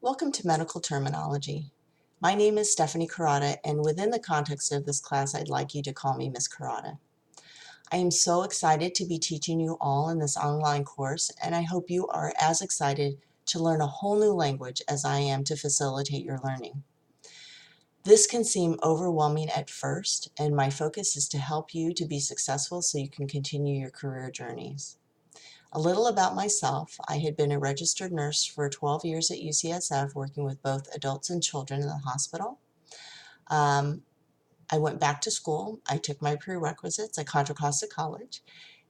Welcome to Medical Terminology. My name is Stephanie Carrata, and within the context of this class, I'd like you to call me Miss Carrata. I am so excited to be teaching you all in this online course, and I hope you are as excited to learn a whole new language as I am to facilitate your learning. This can seem overwhelming at first, and my focus is to help you to be successful so you can continue your career journeys. A little about myself. I had been a registered nurse for 12 years at UCSF, working with both adults and children in the hospital. I went back to school. I took my prerequisites at Contra Costa College,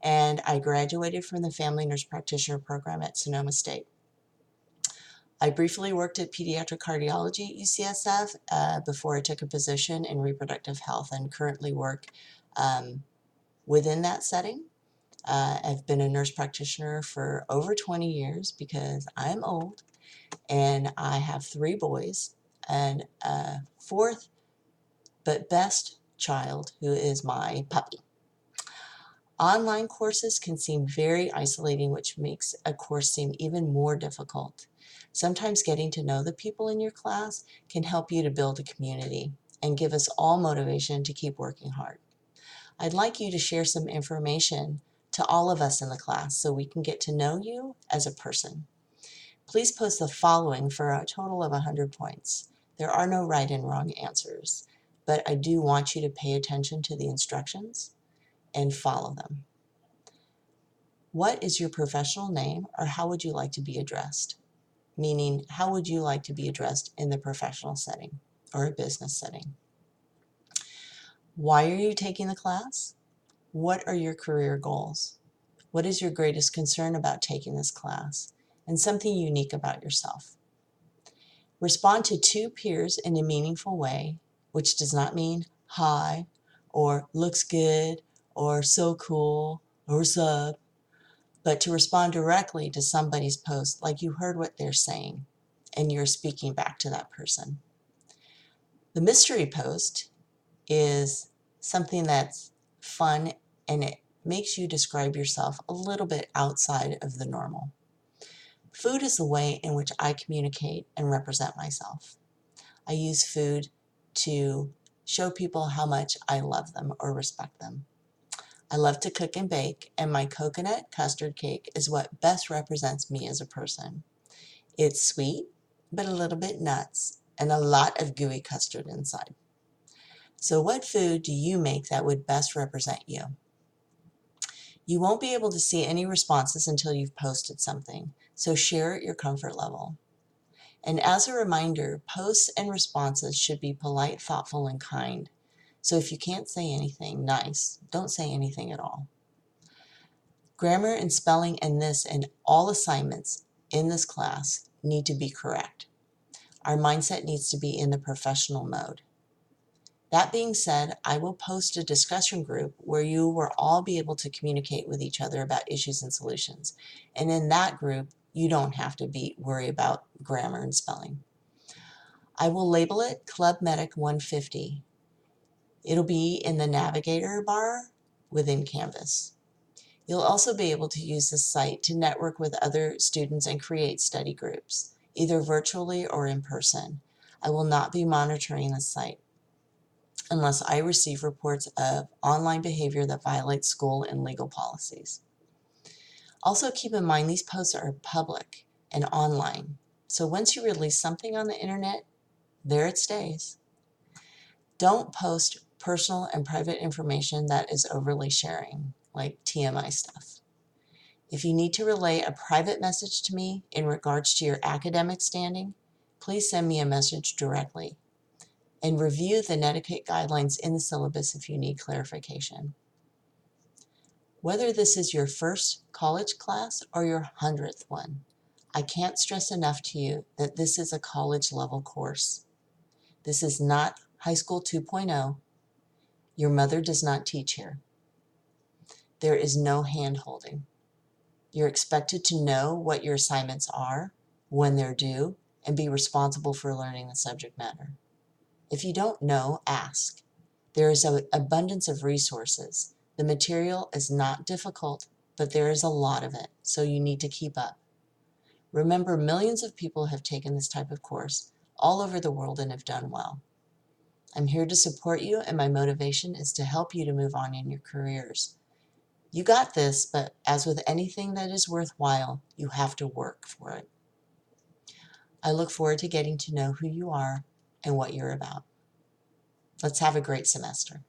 and I graduated from the Family Nurse Practitioner program at Sonoma State. I briefly worked at pediatric cardiology at UCSF before I took a position in reproductive health, and currently work within that setting. I've been a nurse practitioner for over 20 years because I'm old, and I have 3 boys and a 4th but best child who is my puppy. Online courses can seem very isolating, which makes a course seem even more difficult. Sometimes getting to know the people in your class can help you to build a community and give us all motivation to keep working hard. I'd like you to share some information to all of us in the class so we can get to know you as a person. Please post the following for a total of 100 points. There are no right and wrong answers, but I do want you to pay attention to the instructions and follow them. What is your professional name, or how would you like to be addressed? Meaning, how would you like to be addressed in the professional setting or a business setting? Why are you taking the class? What are your career goals? What is your greatest concern about taking this class? And something unique about yourself. Respond to 2 peers in a meaningful way, which does not mean hi, or looks good, or so cool, or sub, but to respond directly to somebody's post like you heard what they're saying and you're speaking back to that person. The mystery post is something that's fun, and it makes you describe yourself a little bit outside of the normal. Food is the way in which I communicate and represent myself. I use food to show people how much I love them or respect them. I love to cook and bake, and my coconut custard cake is what best represents me as a person. It's sweet, but a little bit nuts, and a lot of gooey custard inside. So what food do you make that would best represent you? You won't be able to see any responses until you've posted something, so share at your comfort level. And as a reminder, posts and responses should be polite, thoughtful, and kind. So if you can't say anything nice, don't say anything at all. Grammar and spelling in this and all assignments in this class need to be correct. Our mindset needs to be in the professional mode. That being said, I will post a discussion group where you will all be able to communicate with each other about issues and solutions. And in that group, you don't have to worry about grammar and spelling. I will label it Club Medic 150. It'll be in the navigator bar within Canvas. You'll also be able to use this site to network with other students and create study groups, either virtually or in person. I will not be monitoring this site unless I receive reports of online behavior that violates school and legal policies. Also keep in mind these posts are public and online, so once you release something on the internet, there it stays. Don't post personal and private information that is overly sharing, like TMI stuff. If you need to relay a private message to me in regards to your academic standing, please send me a message directly. And review the netiquette guidelines in the syllabus if you need clarification. Whether this is your first college class or your 100th one, I can't stress enough to you that this is a college level course. This is not High School 2.0. Your mother does not teach here. There is no hand-holding. You're expected to know what your assignments are, when they're due, and be responsible for learning the subject matter. If you don't know, ask. There is an abundance of resources. The material is not difficult, but there is a lot of it, so you need to keep up. Remember, millions of people have taken this type of course all over the world and have done well. I'm here to support you, and my motivation is to help you to move on in your careers. You got this, but as with anything that is worthwhile, you have to work for it. I look forward to getting to know who you are and what you're about. Let's have a great semester.